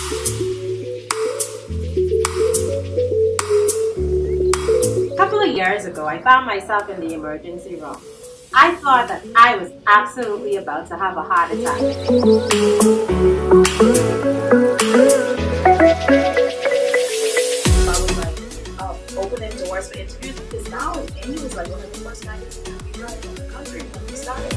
A couple of years ago, I found myself in the emergency room. I thought that I was absolutely about to have a heart attack. I was like opening doors for interviews because now Amy was like one of the first magazines to be right in the country when we started.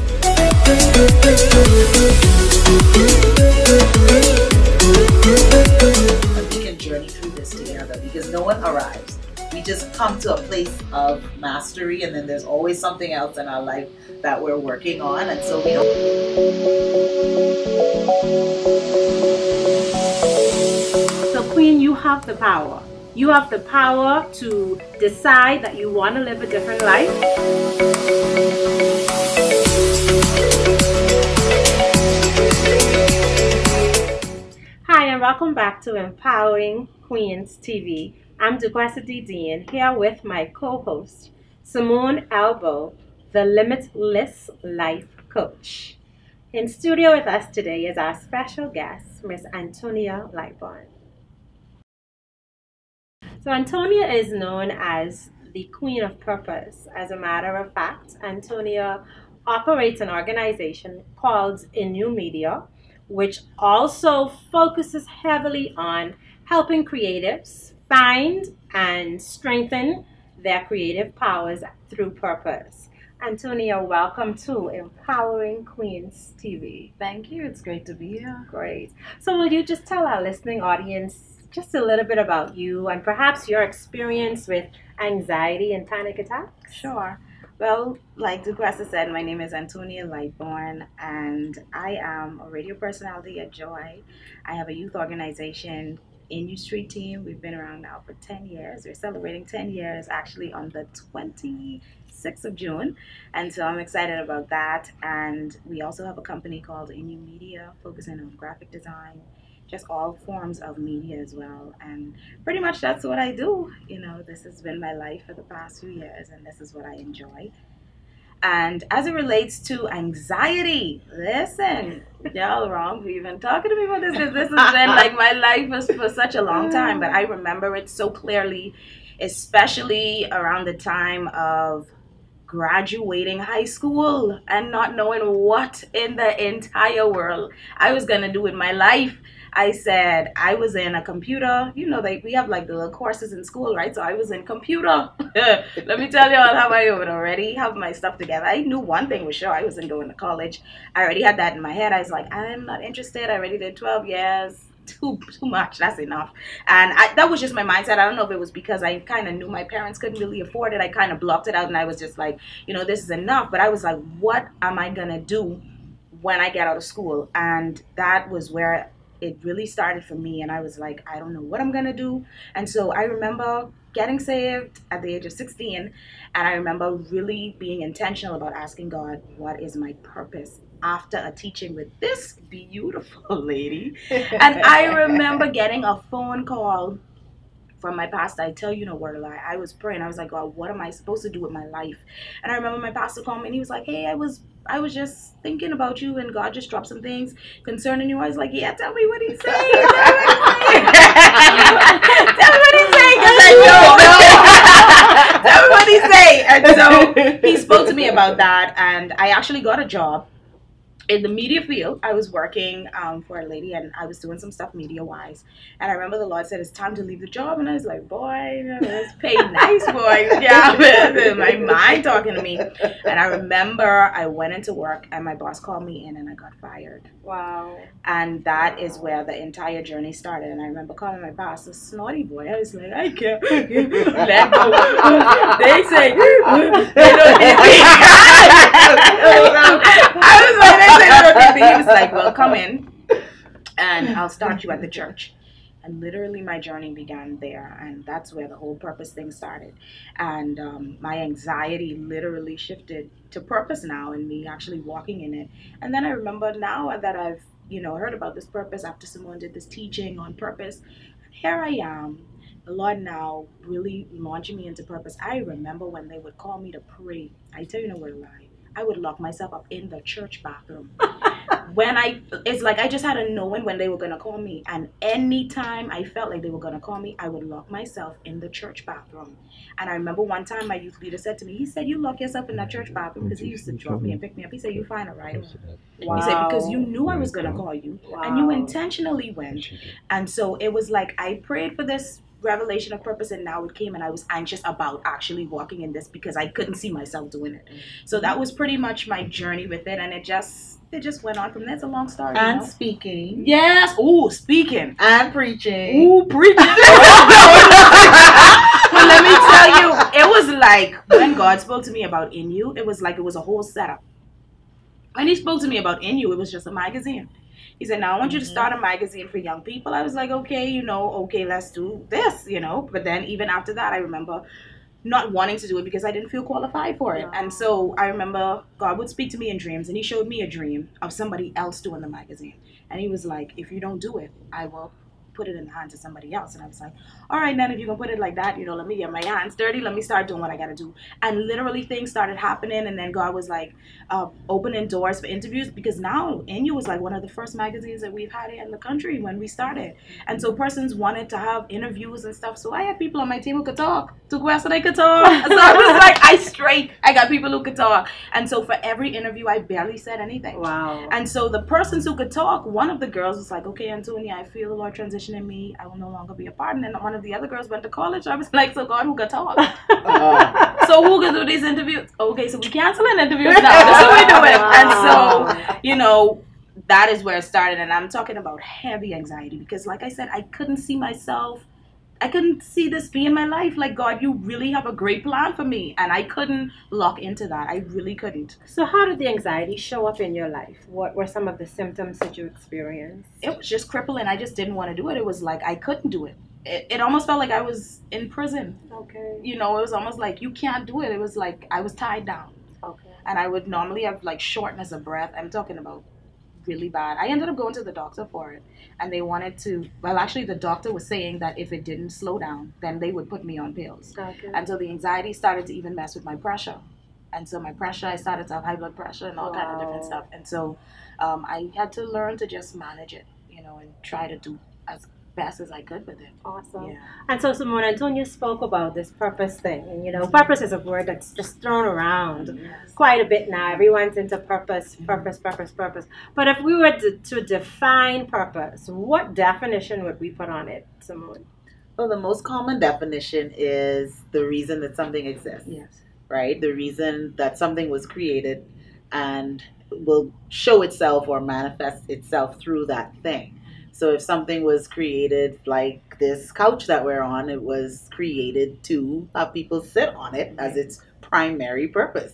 We can journey through this together because no one arrives. We just come to a place of mastery, and then there's always something else in our life that we're working on, and so we don't. So Queen, you have the power. You have the power to decide that you want to live a different life. Hi, and welcome back to Empowering Queens TV. I'm Duquesa D Dean, here with my co-host, Simmone L, the Limitless Life Coach. In studio with us today is our special guest, Miss Antonia Lightbourne. So Antonia is known as the Queen of Purpose. As a matter of fact, Antonia operates an organization called In New Media, which also focuses heavily on helping creatives find and strengthen their creative powers through purpose. Antonia, welcome to Empowering Queens TV. Thank you. It's great to be here. Great. So will you just tell our listening audience just a little bit about you and perhaps your experience with anxiety and panic attacks? Sure. Well, like Duquesa said, my name is Antonia Lightbourne, and I am a radio personality at Joy. I have a youth organization, In You Street team. We've been around now for 10 years. We're celebrating 10 years actually on the 26th of June. And so I'm excited about that. And we also have a company called In You Media, focusing on graphic design, just all forms of media as well. And pretty much that's what I do. You know, this has been my life for the past few years, and this is what I enjoy. And as it relates to anxiety, listen, y'all wrong for even talking to me about this, because this has been like my life for such a long time. But I remember it so clearly, especially around the time of graduating high school and not knowing what in the entire world I was going to do with my life. I said I was in a computer, you know, like we have like the little courses in school, right? So I was in computer. Let me tell you all how I would already have my stuff together. I knew one thing was sure, I wasn't going to college. I already had that in my head. I was like, I'm not interested. I already did 12 years. Too much. That's enough. And that was just my mindset. I don't know if it was because I kind of knew my parents couldn't really afford it. I kind of blocked it out, and I was just like, you know, this is enough. But I was like, what am I going to do when I get out of school? And that was where it really started for me. And I was like, I don't know what I'm going to do. And so I remember getting saved at the age of 16. And I remember really being intentional about asking God, what is my purpose after a teaching with this beautiful lady? And I remember getting a phone call from my pastor. I tell you no word of lie. I was praying. I was like, God, what am I supposed to do with my life? And I remember my pastor called me, and he was like, hey, I was just thinking about you, and God just dropped some things concerning you. I was like, yeah, tell me what he said. Tell me what he said, because I don't know. Tell me what he said. And so he spoke to me about that, and I actually got a job in the media field. I was working for a lady, and I was doing some stuff media-wise. And I remember the Lord said, it's time to leave the job. And I was like, boy, it's paid nice, boy. Yeah, my mind talking to me. And I remember I went into work, and my boss called me in, and I got fired. Wow. And that is where the entire journey started. And I remember calling my boss a snotty boy. I was like, I can't let go. They say, they don't need me. I was like, he was like, well, come in and I'll start you at the church. And literally my journey began there, and that's where the whole purpose thing started. And my anxiety literally shifted to purpose now, and me actually walking in it. And then I remember now that I've heard about this purpose after someone did this teaching on purpose, and here I am, the Lord now really launching me into purpose. I remember when they would call me to pray, I tell you no word of lie, I would lock myself up in the church bathroom it's like I just had a knowing when they were gonna call me, and anytime I felt like they were gonna call me, I would lock myself in the church bathroom. And I remember one time my youth leader said to me, he said, "You lock yourself in that church bathroom," because he used to drop me and pick me up. He said, "You find a right away." Wow. He said, "Because you knew I was gonna call you, and you intentionally went." And so it was like I prayed for this revelation of purpose, and now it came, and I was anxious about actually walking in this because I couldn't see myself doing it. So that was pretty much my journey with it, and it just went on from there. It's a long story. And speaking. Yes. Oh, speaking. And preaching. Ooh, preaching. But let me tell you, it was like when God spoke to me about In You, it was like it was a whole setup. When he spoke to me about In You, it was just a magazine. He said, "Now I want you to start a magazine for young people." I was like, okay, okay, let's do this, But then even after that, I remember not wanting to do it because I didn't feel qualified for it. And so I remember God would speak to me in dreams, and he showed me a dream of somebody else doing the magazine. And he was like, "If you don't do it, I will put it in the hands of somebody else." And I was like, "All right, then if you're gonna put it like that, let me get my hands dirty, let me start doing what I gotta do." And literally things started happening, and then God was like opening doors for interviews, because now In You was like one of the first magazines that we've had here in the country when we started. And so persons wanted to have interviews and stuff, so I had people on my team who could talk. Duquesa they could talk. So I was like, I got people who could talk. And so for every interview, I barely said anything. Wow. And so the persons who could talk, one of the girls was like, "Okay, Antonia, I feel the Lord transitioning me. I will no longer be a part." And then one of the other girls went to college. I was like, "So God, who could talk?" So who could do these interviews? Okay, so we canceling interviews now. That's what we're doing. And so, that is where it started. And I'm talking about heavy anxiety because, like I said, I couldn't see myself. I couldn't see this being my life. Like, God, you really have a great plan for me. And I couldn't lock into that. I really couldn't. So how did the anxiety show up in your life? What were some of the symptoms that you experienced? It was just crippling. I just didn't want to do it. It was like I couldn't do it. It almost felt like I was in prison. Okay. It was almost like you can't do it. It was like I was tied down. Okay. And I would normally have like shortness of breath. I'm talking about really bad. I ended up going to the doctor for it, and they wanted to, actually the doctor was saying that if it didn't slow down, then they would put me on pills. Okay. And so the anxiety started to even mess with my pressure. And so my pressure, I started to have high blood pressure and all kind of different stuff. And so I had to learn to just manage it, and try to do as best as I could with it. Awesome. Yeah. And so Simmone, Antonia spoke about this purpose thing. And purpose is a word that's just thrown around quite a bit now. Everyone's into purpose. But if we were to define purpose, what definition would we put on it, Simmone? Well, the most common definition is the reason that something exists. Yes. Right? The reason that something was created and will show itself or manifest itself through that thing. So if something was created like this couch that we're on, it was created to have people sit on it as its primary purpose.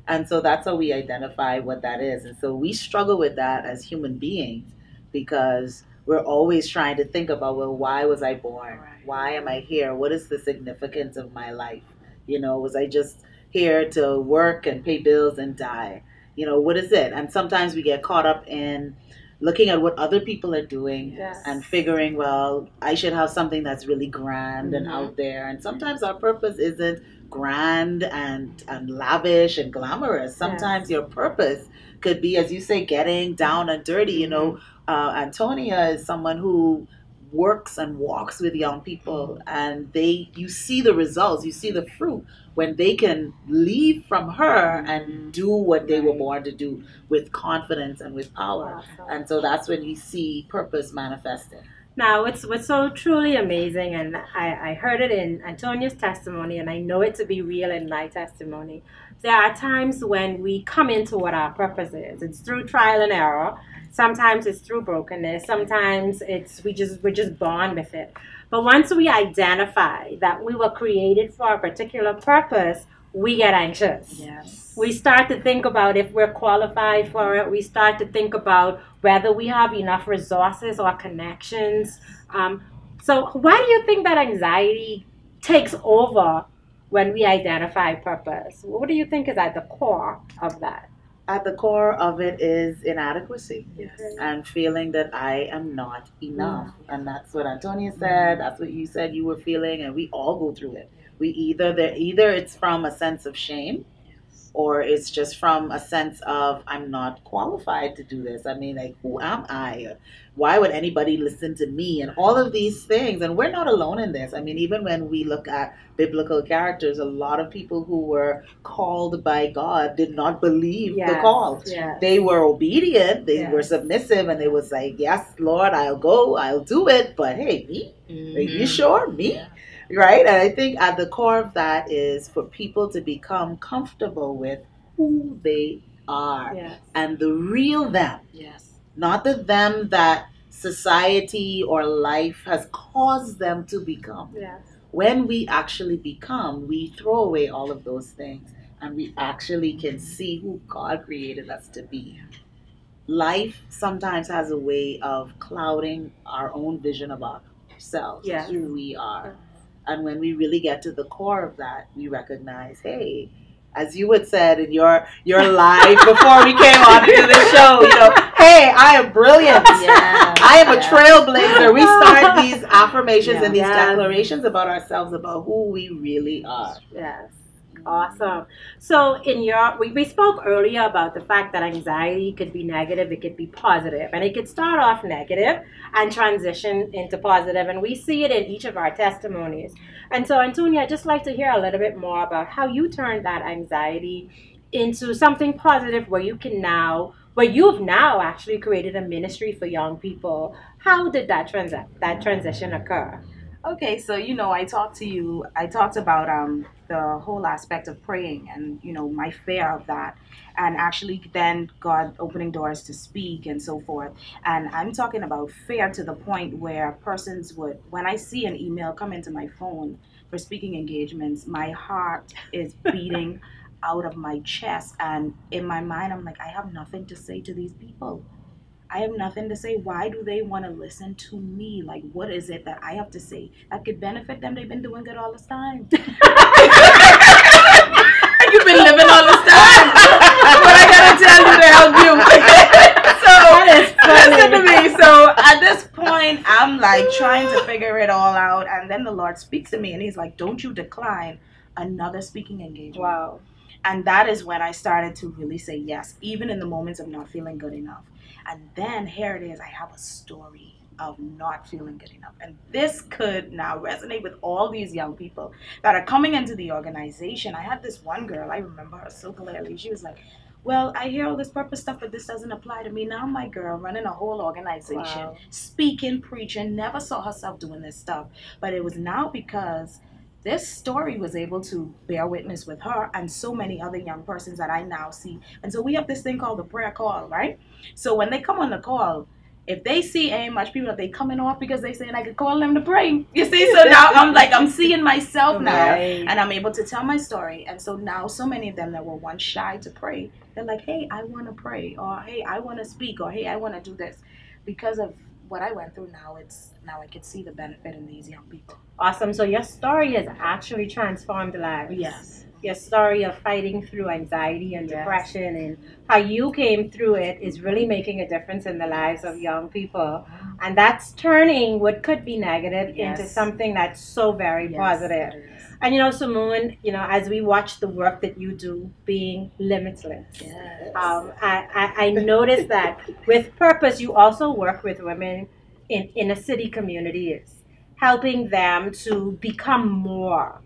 And so that's how we identify what that is. And so we struggle with that as human beings because we're always trying to think about, well, why was I born? Why am I here? What is the significance of my life? Was I just here to work and pay bills and die? What is it? And sometimes we get caught up in looking at what other people are doing and figuring, well, I should have something that's really grand and out there. And sometimes our purpose isn't grand and lavish and glamorous. Sometimes your purpose could be, as you say, getting down and dirty. Antonia is someone who works and walks with young people, and you see the results, you see the fruit when they can leave from her and do what they were born to do with confidence and with power. And so that's when you see purpose manifested. Now, what's so truly amazing, and I heard it in Antonia's testimony, and I know it to be real in my testimony. There are times when we come into what our purpose is. It's through trial and error. Sometimes it's through brokenness. Sometimes we're just born with it. But once we identify that we were created for a particular purpose, we get anxious. Yes. We start to think about if we're qualified for it. We start to think about whether we have enough resources or connections. So why do you think that anxiety takes over when we identify purpose? What do you think is at the core of that? At the core of it is inadequacy. Yes. And feeling that I am not enough. And that's what Antonia said. That's what you said you were feeling. And we all go through it. We either it's from a sense of shame, or it's just from a sense of I'm not qualified to do this. I mean, like, who am I? Why would anybody listen to me? And all of these things. And we're not alone in this. I mean, even when we look at biblical characters, a lot of people who were called by God did not believe the call. Yes. They were obedient, they were submissive, and it was like, yes, Lord, I'll go, I'll do it. But hey, me? Are you sure? Me? Yeah. Right? And I think at the core of that is for people to become comfortable with who they are and the real them. Yes. Not the them that society or life has caused them to become. Yes. When we actually become, we throw away all of those things and we actually can see who God created us to be. Life sometimes has a way of clouding our own vision of ourselves, who we are. And when we really get to the core of that, we recognize, hey, as you had said in your live before we came on to the show, hey, I am brilliant. I am a trailblazer. We start these affirmations and these declarations about ourselves, about who we really are. Yes. Awesome. So we spoke earlier about the fact that anxiety could be negative, it could be positive, and it could start off negative and transition into positive, and we see it in each of our testimonies. And so, Antonia, I'd just like to hear a little bit more about how you turned that anxiety into something positive where you've now actually created a ministry for young people. How did that transition occur? Okay, so I talked about the whole aspect of praying and my fear of that, and actually then God opening doors to speak and so forth. And I'm talking about fear to the point where persons would, when I see an email come into my phone for speaking engagements, my heart is beating out of my chest, and in my mind I'm like, I have nothing to say to these people. I have nothing to say. Why do they want to listen to me? Like, what is it that I have to say that could benefit them? They've been doing good all this time. You've been living all this time. What I gotta tell you to help you. So listen to me. So at this point, I'm like trying to figure it all out, and then the Lord speaks to me, and He's like, "Don't you decline another speaking engagement." Wow. And that is when I started to really say yes, even in the moments of not feeling good enough. And then here it is, I have a story of not feeling good enough. And this could now resonate with all these young people that are coming into the organization. I had this one girl, I remember her so clearly. She was like, well, I hear all this purpose stuff, but this doesn't apply to me. Now my girl running a whole organization, speaking, preaching, never saw herself doing this stuff. But it was now because this story was able to bear witness with her and so many other young persons that I now see. And so we have this thing called the prayer call, right? So when they come on the call, if they see ain't much people, they coming off because they saying I could call them to pray. You see, so now I'm seeing myself now, and I'm able to tell my story. And so now so many of them that were once shy to pray, they're like, hey, I want to pray, or hey, I want to speak, or hey, I want to do this. Because of what I went through, now I can see the benefit in these young people. Awesome. So your story has actually transformed lives. Yes. Your story of fighting through anxiety and depression and how you came through it is really making a difference in the lives of young people. And that's turning what could be negative into something that's so very positive. And Simmone, as we watch the work that you do being limitless, I noticed that with purpose, you also work with women in inner city communities, helping them to become more.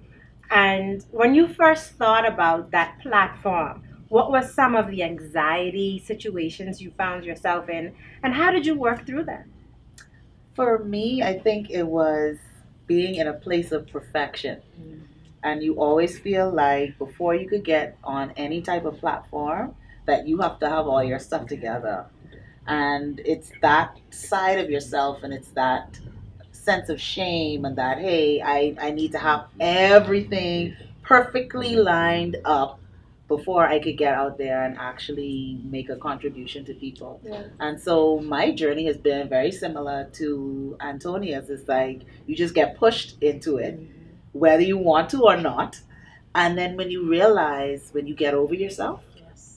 And when you first thought about that platform, what were some of the anxiety situations you found yourself in, and how did you work through them? For me, I think it was being in a place of perfection. And you always feel like before you could get on any type of platform that you have to have all your stuff together. And it's that side of yourself, and it's that sense of shame, and that, hey, I need to have everything perfectly lined up before I could get out there and actually make a contribution to people. And so my journey has been very similar to Antonia's. It's like you just get pushed into it, whether you want to or not. And then when you realize, when you get over yourself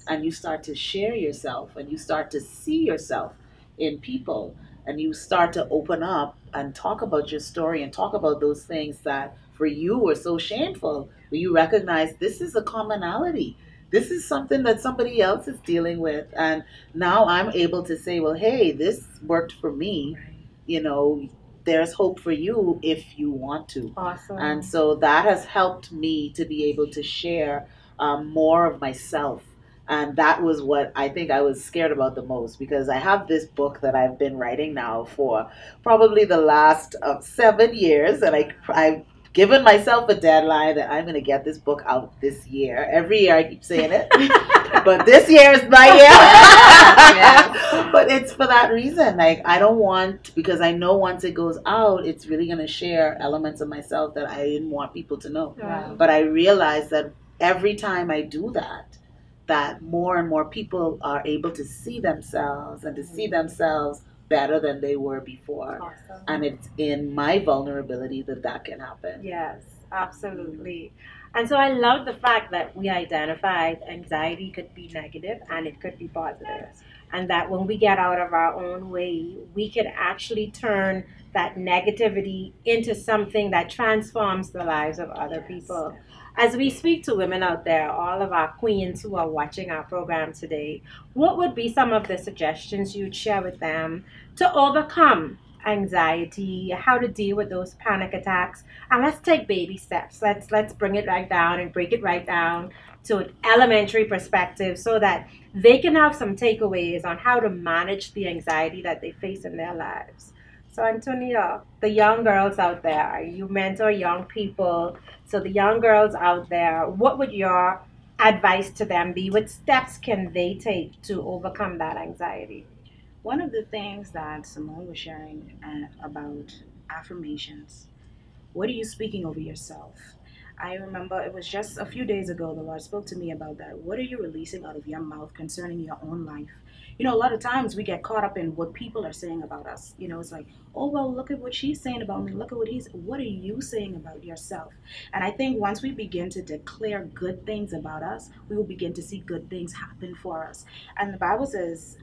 and you start to share yourself and you start to see yourself in people and you start to open up and talk about your story and talk about those things that for you were so shameful, but you recognize this is a commonality. this is something that somebody else is dealing with. And now I'm able to say, well, hey, this worked for me. You know, there's hope for you if you want to. Awesome. And so that has helped me to be able to share more of myself. And that was what I think I was scared about the most, because I have this book that I've been writing now for probably the last 7 years. And I've given myself a deadline that I'm going to get this book out this year. Every year I keep saying it, but this year is my year. But it's for that reason. Like, I don't want, because I know once it goes out, it's really going to share elements of myself that I didn't want people to know. Right. But I realize that every time I do that, that more and more people are able to see themselves and to see themselves better than they were before. Awesome. And it's in my vulnerability that that can happen. Yes, absolutely. And so I love the fact that we identified anxiety could be negative and it could be positive. And that when we get out of our own way, we could actually turn that negativity into something that transforms the lives of other people. As we speak to women out there, all of our queens who are watching our program today, what would be some of the suggestions you'd share with them to overcome anxiety, how to deal with those panic attacks? And let's take baby steps. Let's bring it right down and break it right down to an elementary perspective so that they can have some takeaways on how to manage the anxiety that they face in their lives. So Antonia, the young girls out there, you mentor young people. So the young girls out there, what would your advice to them be? What steps can they take to overcome that anxiety? One of the things that Simmone was sharing about affirmations. What are you speaking over yourself? I remember it was just a few days ago the Lord spoke to me about that. What are you releasing out of your mouth concerning your own life? You know, a lot of times we get caught up in what people are saying about us. You know, it's like, oh, well, look at what she's saying about me. Look at what are you saying about yourself? And I think once we begin to declare good things about us, we will begin to see good things happen for us. And the Bible says,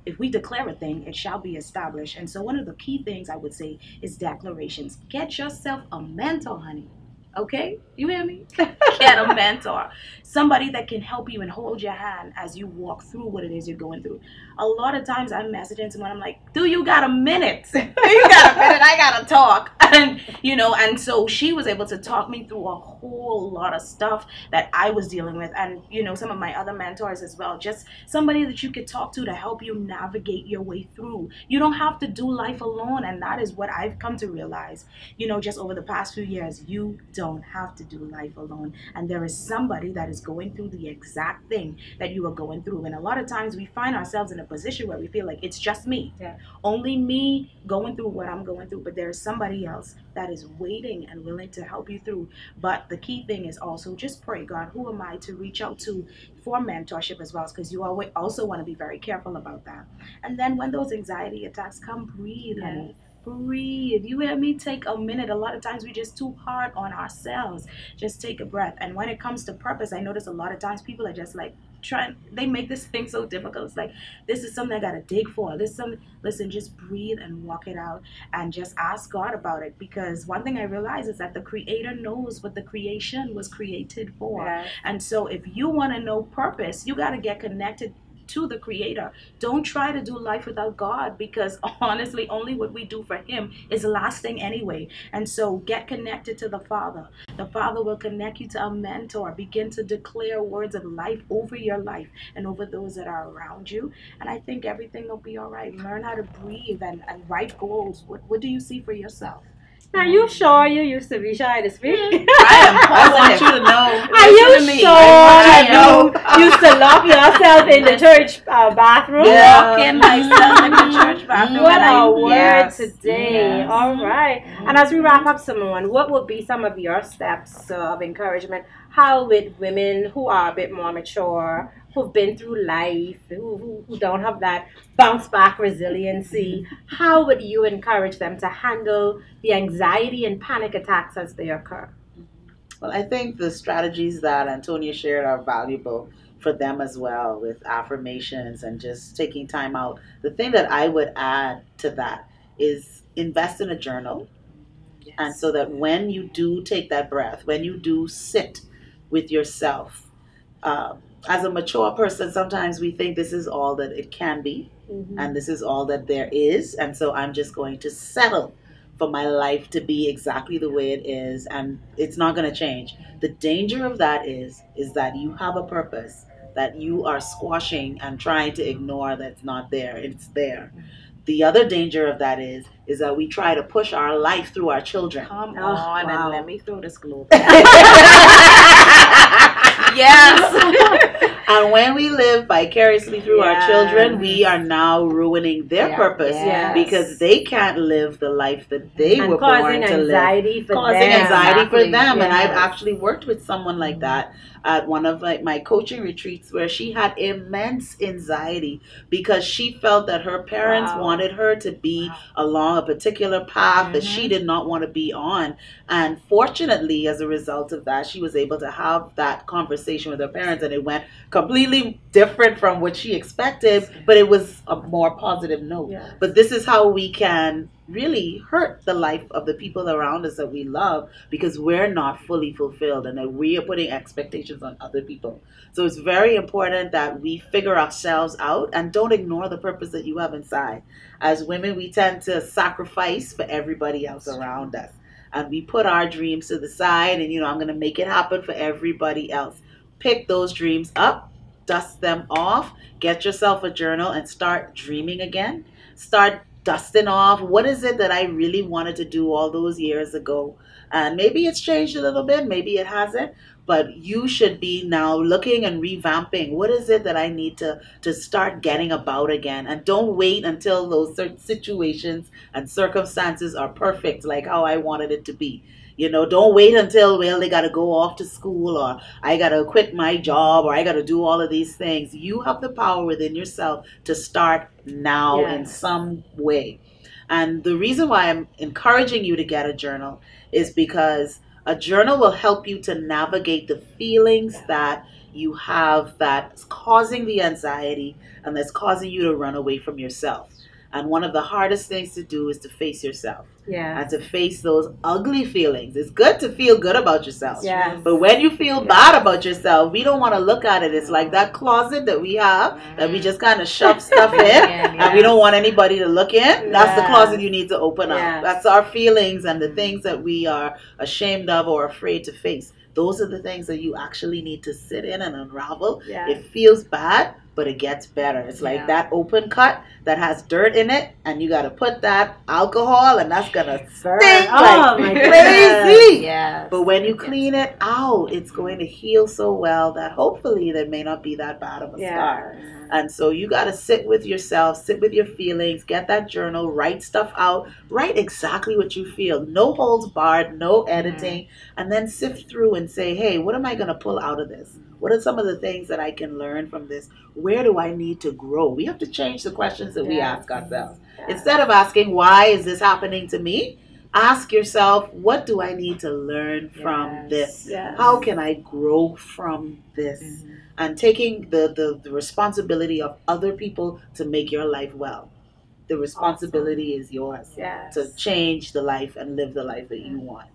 if we declare a thing, it shall be established. And so one of the key things I would say is declarations. Get yourself a mentor, honey. Okay? You hear me? Get a mentor. Somebody that can help you and hold your hand as you walk through what it is you're going through. A lot of times I'm messaging someone, I'm like, do you got a minute? You got a minute? I got to talk. And, you know, and so she was able to talk me through a whole lot of stuff that I was dealing with. And, you know, some of my other mentors as well. Just somebody that you could talk to help you navigate your way through. You don't have to do life alone. And that is what I've come to realize, you know, just over the past few years. You don't have to do life alone. And there is somebody that is going through the exact thing that you are going through. And a lot of times we find ourselves in a position where we feel like it's just me. Yeah. Only me going through what I'm going through. But there is somebody else that is waiting and willing to help you through. But the key thing is also just pray, God, who am I to reach out to for mentorship as well? Because you also want to be very careful about that. And then when those anxiety attacks come, breathe, honey. Breathe. You hear me? Take a minute. A lot of times we're just too hard on ourselves. Just take a breath. And when it comes to purpose, I notice a lot of times people are just like they make this thing so difficult. It's like, this is something I gotta dig for. Listen, just breathe and walk it out and just ask God about it. Because one thing I realize is that the Creator knows what the creation was created for. Yes. And so if you want to know purpose, you got to get connected to the Creator. Don't try to do life without God, because honestly only what we do for Him is lasting anyway. And so get connected to the Father. The Father will connect you to a mentor. Begin to declare words of life over your life and over those that are around you, and I think everything will be all right. Learn how to breathe and write goals. What do you see for yourself? Are you sure you used to be shy to speak? I want you to know. Are you Listen to me. sure you used to lock yourself in the church bathroom? Yeah. Locking myself in the church bathroom. What a word Yes. today. Yes. All right. And as we wrap up, Simmone, what would be some of your steps of encouragement? How with women who are a bit more mature, who've been through life, who don't have that bounce back resiliency, how would you encourage them to handle the anxiety and panic attacks as they occur? Well, I think the strategies that Antonia shared are valuable for them as well, with affirmations and just taking time out. The thing that I would add to that is invest in a journal. Yes. And so that when you do take that breath, when you do sit with yourself, as a mature person, sometimes we think this is all that it can be, and this is all that there is, and so I'm just going to settle for my life to be exactly the way it is, and it's not going to change. The danger of that is that you have a purpose that you are squashing and trying to ignore that's not there. It's there. The other danger of that is that we try to push our life through our children. Come on, wow. and let me throw this globe. Yes. And when we live vicariously through our children, we are now ruining their purpose because they can't live the life that they were born to live. Causing anxiety for them. And I've actually worked with someone like that at one of my coaching retreats, where she had immense anxiety because she felt that her parents wanted her to be along a particular path that she did not want to be on. And fortunately, as a result of that, she was able to have that conversation with her parents, and it went completely different from what she expected, but it was a more positive note. But this is how we can really hurt the life of the people around us that we love, because we're not fully fulfilled and that we are putting expectations on other people. So it's very important that we figure ourselves out and don't ignore the purpose that you have inside. As women, we tend to sacrifice for everybody else around us, and we put our dreams to the side, and I'm going to make it happen for everybody else. Pick those dreams up, dust them off, get yourself a journal and start dreaming again. Start dusting off, what is it that I really wanted to do all those years ago? And maybe it's changed a little bit, maybe it hasn't, but you should be now looking and revamping. What is it that I need to start getting about again? And don't wait until those certain situations and circumstances are perfect, like how I wanted it to be. Don't wait until, they got to go off to school, or I got to quit my job, or I got to do all of these things. You have the power within yourself to start now in some way. And the reason why I'm encouraging you to get a journal is because a journal will help you to navigate the feelings that you have that's causing the anxiety and that's causing you to run away from yourself. And one of the hardest things to do is to face yourself. And to face those ugly feelings. It's good to feel good about yourself. But when you feel bad about yourself, we don't want to look at it. It's like that closet that we have that we just kind of shove stuff in and we don't want anybody to look in. That's the closet you need to open up. That's our feelings and the things that we are ashamed of or afraid to face. Those are the things that you actually need to sit in and unravel. It feels bad, but it gets better. It's like that open cut that has dirt in it, and you got to put that alcohol, and that's going to stink like crazy. But when you clean it out, it's going to heal so well that hopefully there may not be that bad of a scar. And so you got to sit with yourself, sit with your feelings, get that journal, write stuff out, write exactly what you feel. No holds barred, no editing, and then sift through and say, hey, what am I going to pull out of this? What are some of the things that I can learn from this? Where do I need to grow? We have to change the questions that we ask ourselves. Instead of asking, why is this happening to me? Ask yourself, what do I need to learn from this? How can I grow from this? And taking the responsibility of other people to make your life well. The responsibility is yours to change the life and live the life that you want.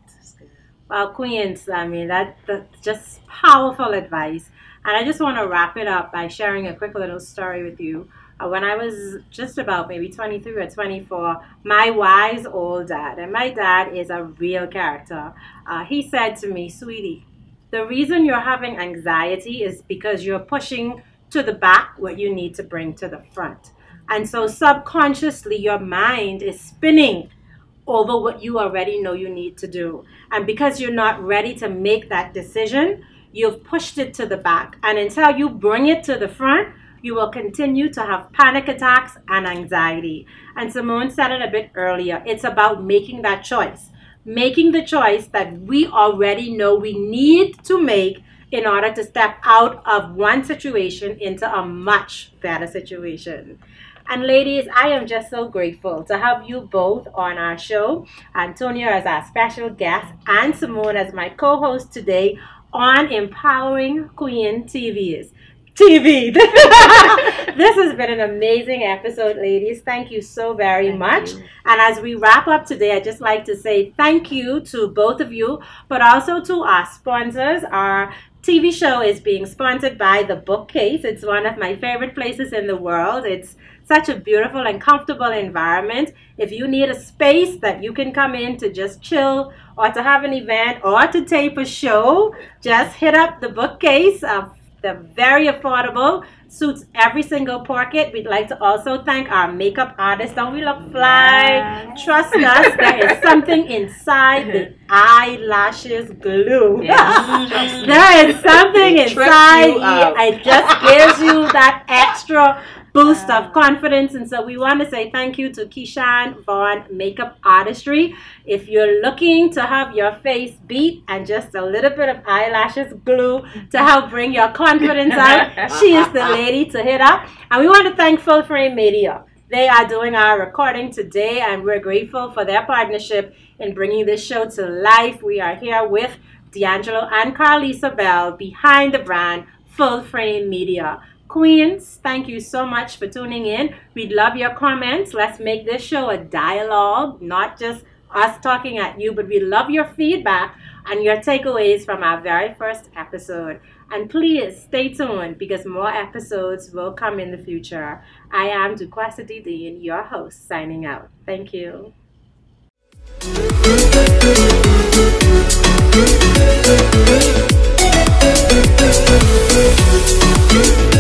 Well, Queens, I mean, that's just powerful advice. And I just want to wrap it up by sharing a quick little story with you. When I was just about maybe 23 or 24, my wise old dad, and my dad is a real character, he said to me, sweetie, the reason you're having anxiety is because you're pushing to the back what you need to bring to the front. And so subconsciously, your mind is spinning over what you already know you need to do. And because you're not ready to make that decision, you've pushed it to the back. And until you bring it to the front, you will continue to have panic attacks and anxiety. And Simmone said it a bit earlier. It's about making that choice. Making the choice that we already know we need to make in order to step out of one situation into a much better situation. And ladies, I am just so grateful to have you both on our show. Antonia as our special guest and Simmone as my co-host today on Empowering Queen TV. This has been an amazing episode, ladies. Thank you so very much. And as we wrap up today, I'd just like to say thank you to both of you, but also to our sponsors, our TV show is being sponsored by the Bookcase. It's one of my favorite places in the world. It's such a beautiful and comfortable environment. If you need a space that you can come in to just chill or to have an event or to tape a show, just hit up the Bookcase. They're very affordable, suits every single pocket. We'd like to also thank our makeup artist. Don't we look fly? Yes. Trust us, there is something inside the eyelashes glue. Yes. There is something It trips inside. you out. It just gives you that extra boost of confidence. And so we want to say thank you to Keyshawn Vaughn Makeup Artistry. If you're looking to have your face beat and just a little bit of eyelashes glue to help bring your confidence out, she is the lady to hit up. And we want to thank Full Frame Media. They are doing our recording today, and we're grateful for their partnership in bringing this show to life. We are here with D'Angelo and Carlisa Bell behind the brand Full Frame Media. Queens, thank you so much for tuning in. We'd love your comments. Let's make this show a dialogue, not just us talking at you, but we love your feedback and your takeaways from our very first episode. And please stay tuned because more episodes will come in the future. I am Duquesa D Dean, your host, signing out. Thank you. Thank you.